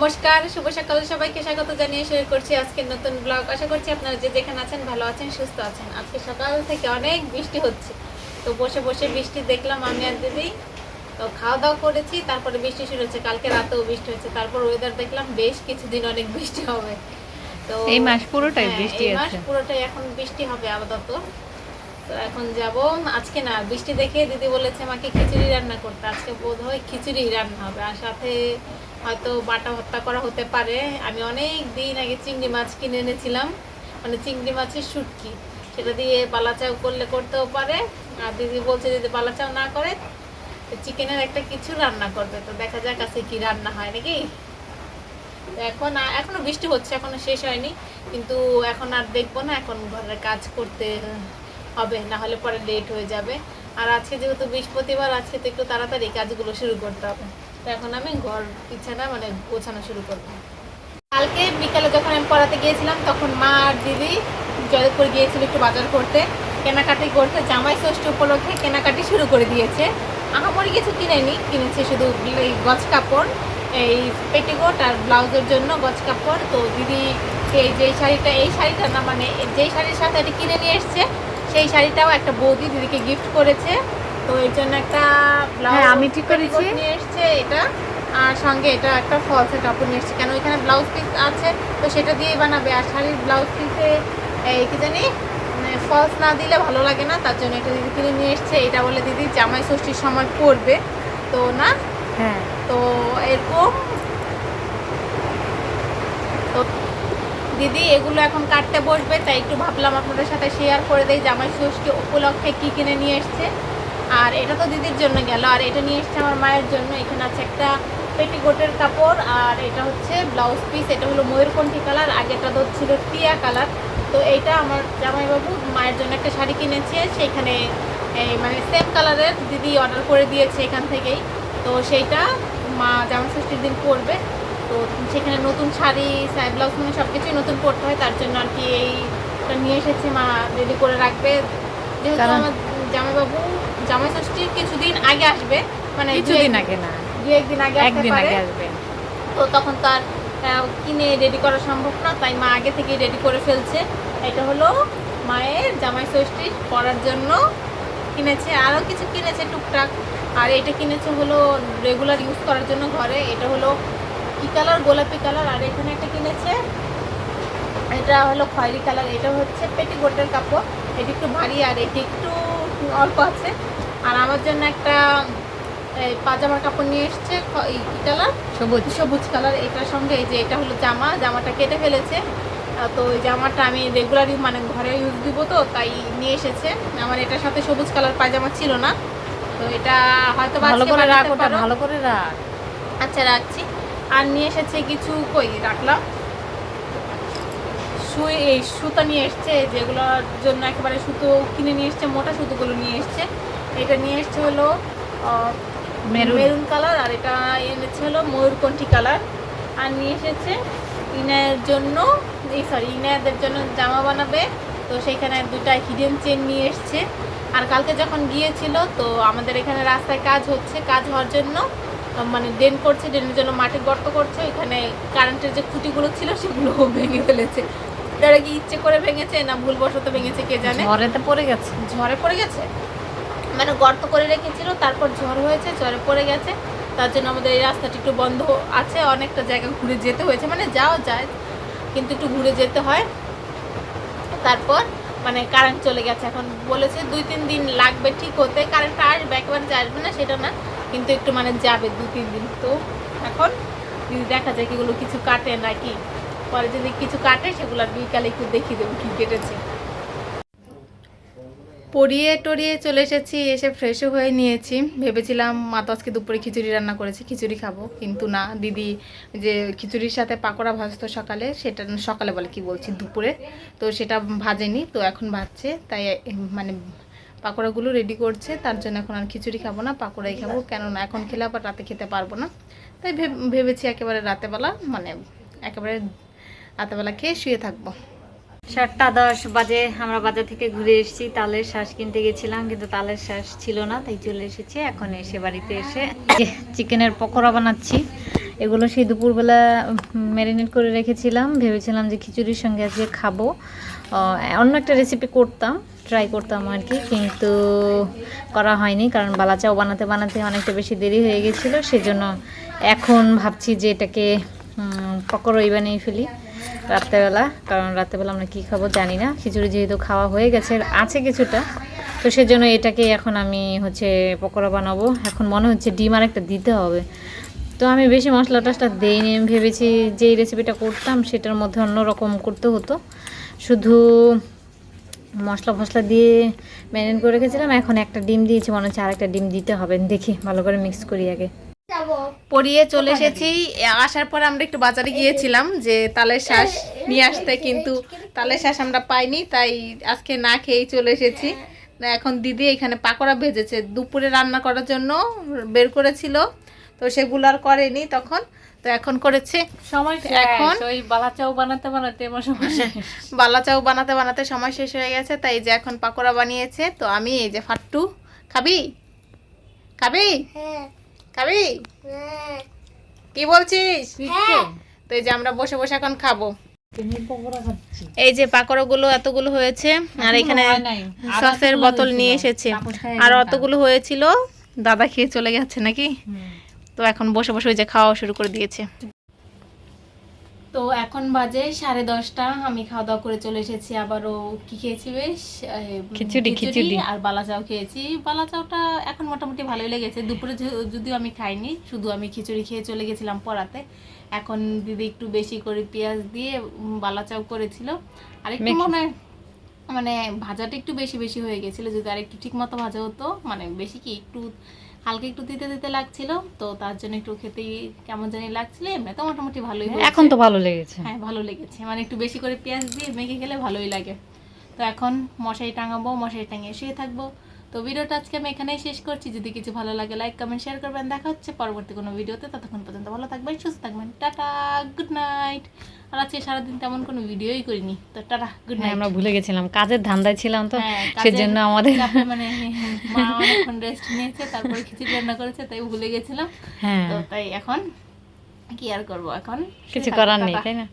নমস্কার, শুভ সকাল সবাইকে স্বাগত জানিয়ে শুরু করছি আজকের নতুন ব্লগ। আশা করছি আপনারা যে যেখানে আছেন ভালো আছেন, সুস্থ আছেন। আজকে সকাল থেকে অনেক বৃষ্টি হচ্ছে, তো বসে বসে বৃষ্টি দেখলাম আমি আর দিদি। তো খাওয়া দাওয়া করেছি, তারপরে বৃষ্টি শুরু হচ্ছে। কালকে রাতেও বৃষ্টি হচ্ছে, তারপর ওয়েদার দেখলাম বেশ কিছুদিন অনেক বৃষ্টি হবে। তো এই মাস পুরোটাই হ্যাঁ, বৃষ্টি এই আছে। মাস পুরোটাই এখন বৃষ্টি হবে আপাতত। তো এখন যাব, আজকে না বৃষ্টি দেখে দিদি বলেছে আমাকে খিচুড়ি রান্না করতে। আজকে বোধ হয় খিচুড়ি রান্না হবে, আর সাথে হয়তো বাটা ভর্তা করা হতে পারে। আমি অনেক দিন আগে চিংড়ি মাছ কিনে এনেছিলাম, মানে চিংড়ি মাছের শুটকি, সেটা দিয়ে বালাচাও করলে করতেও পারে। আর দিদি বলছে যদি বালাচাও না করে চিকেনের একটা কিছু রান্না করবে। তো দেখা যাক কাছে কি রান্না হয় নাকি। তো এখনো বৃষ্টি হচ্ছে, এখনো শেষ হয়নি, কিন্তু এখন আর দেখবো না, এখন ঘরের কাজ করতে হবে, না হলে পরে লেট হয়ে যাবে। আর আজকে যেহেতু বৃহস্পতিবার, আজকে তো একটু তাড়াতাড়ি কাজগুলো শুরু করতে হবে। তো এখন আমি ঘর বিছানা মানে গোছানো শুরু করবো। কালকে বিকালে যখন আমি পড়াতে গিয়েছিলাম, তখন মা আর দিদি জয়দেবপুর গিয়েছিল একটু বাজার করতে, কেনাকাটি করতে। জামাই ষষ্ঠী উপলক্ষে কেনাকাটি শুরু করে দিয়েছে। আহামরি কিছু কিনেনি, কিনেছে শুধু এই গজ কাপড়, এই পেটিকোট আর ব্লাউজের জন্য গজ কাপড়। তো দিদি এই শাড়িটা না, মানে যেই শাড়ির সাথে এটা কিনে নিয়ে এসছে, সেই শাড়িটাও একটা বৌদি দিদিকে গিফট করেছে। তো এর জন্য একটা ব্লাউজ আমি ঠিক করেছি নিয়ে এসছে এটা, আর সঙ্গে এটা একটা ফলসের কাপড় নিয়ে এসছে। কেন এখানে ব্লাউজ পিস আছে, তো সেটা দিয়েই বানাবে। আর শাড়ির ব্লাউজ পিসে এই কি জানি ফলস না দিলে ভালো লাগে না, তার জন্য এটা দিদি কিনে নিয়ে এসছে। এটা বলে দিদি জামাই ষষ্ঠীর সময় পরবে, তো না। হ্যাঁ, তো এরকম, তো দিদি এগুলো এখন কাটতে বসবে, তাই একটু ভাবলাম আপনাদের সাথে শেয়ার করে দেই জামাই ষষ্ঠী উপলক্ষে কী কিনে নিয়ে এসছে। আর এটা তো দিদির জন্য গেল, আর এটা নিয়ে এসছে আমার মায়ের জন্য। এখানে আছে একটা পেটিকোটের কাপড়, আর এটা হচ্ছে ব্লাউজ পিস। এটা হলো ময়ূরকণ্ঠী কালার, আগেটা তো ছিল টিয়া কালার। তো এইটা আমার জামাইবাবু মায়ের জন্য একটা শাড়ি কিনেছে, সেইখানে মানে সেম কালারের দিদি অর্ডার করে দিয়েছে এখান থেকেই। তো সেইটা মা জামাই ষষ্ঠীর দিন পরবে। তো সেখানে নতুন শাড়ি, ব্লাউজ, মানে সব কিছুই নতুন পরতে হয়, তার জন্য আর কি এইটা নিয়ে এসেছে। মা রেডি করে রাখবে, যেহেতু আমার জামাইবাবু জামাই ষষ্ঠীর কিছুদিন আগে আসবে, মানে কিছুদিন আগে না, দু একদিন আগে একদিন আগে আসবে। তো তখন তার কিনে রেডি করা সম্ভব না, তাই মা আগে থেকেই রেডি করে ফেলছে। এটা হলো মায়ের জামাই ষষ্ঠী পরার জন্য কিনেছে। আরও কিছু কিনেছে টুকটাক। আর এটা কিনেছে হলো রেগুলার ইউজ করার জন্য ঘরে। এটা হলো কি কালার, গোলাপি কালার। আর এখানে একটা কিনেছে, এটা হলো খয়েরি কালার। এটা হচ্ছে পেটিকোটের কাপড়, এটা একটু ভারী আর এটি একটু অল্প আছে। আর আমার জন্য একটা পাজামার কাপড় নিয়ে এসছে, কি কালার, সবুজ কালার। এটার সঙ্গে এই যে এটা হলো জামাটা কেটে ফেলেছে। তো ওই জামাটা আমি রেগুলারই মানে ঘরে ইউজ দিব, তো তাই নিয়ে এসেছে। আমার এটার সাথে সবুজ কালার পায়জামা ছিল না, তো এটা হয়তো ভালো করে রাখ, ওটা ভালো করে রাখ। আচ্ছা, রাখছি। আর নিয়ে এসেছে কিছু, কই রাখলাম, এই সুতো নিয়ে এসছে, যেগুলোর জন্য একেবারে সুতো কিনে নিয়ে এসছে, মোটা সুতোগুলো নিয়ে এসছে। এটা নিয়ে এসছে হলো মেরুন কালার, আর এটা এনেছে হলো ময়ূরকণ্ঠী কালার। আর নিয়ে এসেছে ইনায়াদের জন্য জামা বানাবে, তো সেইখানে দুটা হিডেন চেন নিয়ে এসছে। আর কালকে যখন গিয়েছিল, তো আমাদের এখানে রাস্তায় কাজ হচ্ছে, কাজ হওয়ার জন্য মানে ড্রেন করছে, ড্রেনের জন্য মাটির গর্ত করছে। ওইখানে কারেন্টের যে খুঁটিগুলো ছিল সেগুলো ভেঙে ফেলেছে। তারা কি ইচ্ছে করে ভেঙেছে না ভুলবশত ভেঙেছে কে জানে, ঝড়েতে পড়ে গেছে, ঝড়ে পড়ে গেছে, মানে গর্ত করে রেখেছিল, তারপর ঝড় হয়েছে, ঝড়ে পড়ে গেছে। তার জন্য আমাদের এই রাস্তাটি একটু বন্ধ আছে, অনেকটা জায়গা ঘুরে যেতে হয়েছে, মানে যাওয়া যায় কিন্তু একটু ঘুরে যেতে হয়। তারপর মানে কারেন্ট চলে গেছে, এখন বলেছে 2-3 দিন লাগবে ঠিক হতে। কারেন্টটা আসবে, একেবারে যে আসবে না সেটা না, কিন্তু একটু মানে যাবে 2-3 দিন। তো এখন যদি দেখা যায় কিগুলো কিছু কাটে নাকি, পরে যদি কিছু কাটে সেগুলো আর বিকালে একটু দেখিয়ে দেবো কী কেটেছে। পরিয়ে টরিয়ে চলে এসেছি, এসে ফ্রেশও হয়ে নিয়েছি। ভেবেছিলাম মা তো আজকে দুপুরে খিচুড়ি রান্না করেছে, খিচুড়ি খাবো, কিন্তু না, দিদি যে খিচুড়ির সাথে পাকোড়া ভাজতো সকালে, সেটা সকালে বলে কি বলছি দুপুরে, তো সেটা ভাজেনি, তো এখন ভাজছে। তাই মানে পাকোড়াগুলো রেডি করছে, তার জন্য এখন আর খিচুড়ি খাবো না, পাকোড়াই খাবো। কেননা এখন খেলে আবার রাতে খেতে পারবো না, তাই ভেবেছি একেবারে রাতেবেলা, মানে একেবারে রাতেবেলা খেয়ে শুয়ে থাকবো। 7:10 বাজে। আমরা বাজার থেকে ঘুরে এসেছি, তালের শ্বাস কিনতে গেছিলাম, কিন্তু তালের শ্বাস ছিল না, তাই চলে এসেছি। এখন এসে বাড়িতে এসে চিকেনের পকোড়া বানাচ্ছি। এগুলো সেই দুপুরবেলা ম্যারিনেট করে রেখেছিলাম, ভেবেছিলাম যে খিচুড়ির সঙ্গে আজকে খাবো। অন্য একটা রেসিপি করতাম, ট্রাই করতাম আর কি, কিন্তু করা হয়নি কারণ বালাচাও বানাতে বানাতে অনেকটা বেশি দেরি হয়ে গেছিলো। সেজন্য এখন ভাবছি যে এটাকে পকোড়াই বানিয়ে ফেলি রাত্রেবেলা, কারণ রাত্রেবেলা আমরা কী খাবো জানি না। খিচুড়ি যেহেতু খাওয়া হয়ে গেছে, আছে কিছুটা, তো সেজন্য এটাকে এখন আমি পকোড়া বানাবো। এখন মনে হচ্ছে ডিম আর একটা দিতে হবে, তো আমি বেশি মশলা টশলা দিইনি। আমি ভেবেছি যে এই রেসিপিটা করতাম সেটার মধ্যে অন্যরকম করতে হতো, শুধু মশলা ফসলা দিয়ে ম্যারিনেট করে রেখেছিলাম। এখন একটা ডিম দিয়েছি, মনে হচ্ছে আরেকটা ডিম দিতে হবে। দেখি ভালো করে মিক্স করি আগে। পরিয়ে চলে এসেছি। আসার পরে আমরা একটু বাজারে গিয়েছিলাম যে তালের শাঁস নিয়ে আসতে, কিন্তু তালের শাঁস আমরা পাইনি, তাই আজকে না খেয়েই চলে এসেছি। এখন দিদি এখানে পাকোড়া ভেজেছে, দুপুরে রান্না করার জন্য বের করেছিল, তো সেগুলো আর করেনি তখন, তো এখন করেছে। সময় এখন ওই বালাচাও বানাতে বানাতে আমার সময় বালা চাও বানাতে বানাতে সময় শেষ হয়ে গেছে, তাই যে এখন পাকোড়া বানিয়েছে। তো আমি এই যে ফাট্টু, খাবি খাবি খাবি কি বলছিস? তো এই যে আমরা বসে বসে এখন খাবো। এই যে পাকোড়াগুলো এতগুলো হয়েছে, আর এখানে সসের বোতল নিয়ে এসেছে, আর অতগুলো হয়েছিল দাদা খেয়ে চলে গেছে নাকি। তো এখন বসে বসে ওই যে খাওয়া শুরু করে দিয়েছে। তো এখন বাজে 10:30, আমি খাওয়া দাওয়া করে চলে এসেছি। আবারও কি খেয়েছি বেশ, খিচুড়ি আর বালাচাও খেয়েছি। বালাচাওটা এখন মোটামুটি ভালোই লেগেছে। দুপুরে যদিও আমি খাইনি, শুধু আমি খিচুড়ি খেয়ে চলে গেছিলাম পড়াতে। এখন দিদি একটু বেশি করে পেঁয়াজ দিয়ে বালাচাও করেছিল, আর একটু মানে ভাজাটা একটু বেশি বেশি হয়ে গেছিল। যদি আর একটু ঠিক মতো ভাজা হতো, মানে বেশি কি একটু হালকা একটু দিতে দিতে লাগছিল, তো তার জন্য একটু খেতেই কেমন জানি লাগছিল। এমনি তো মোটামুটি ভালোই হয়েছে। এখন তো ভালো লেগেছে। হ্যাঁ ভালো লেগেছে, মানে একটু বেশি করে পেঁয়াজ দিয়ে মেখে খেলে ভালোই লাগে। তো এখন মশারি টাঙাবো, মশারি টাঙিয়ে শুয়ে থাকবো। তো ভিডিওটা আজকে আমি এখানেই শেষ করছি। যদি কিছু ভালো লাগে লাইক কমেন্ট শেয়ার করবেন। দেখা হচ্ছে পরবর্তী কোনো ভিডিওতে। ততক্ষণ পর্যন্ত ভালো থাকবেন, সুস্থ থাকবেন। Tata, good night. আর আজকে সারাদিন তেমন কোনো ভিডিওই করিনি, তো টাটা, গুড নাইট। আমরা ভুলে গেছিলাম, কাজের ধান্দায় ছিলাম, তো সেজন্য আমাদের মানে মা অনেকক্ষণ রেস্ট নিয়েছে, তারপরে খিচুড়ি রান্না করেছে, তাই ভুলে গেছিলাম। তো তাই এখন কি আর করবো, এখন কিছু করার নেই, তাই না?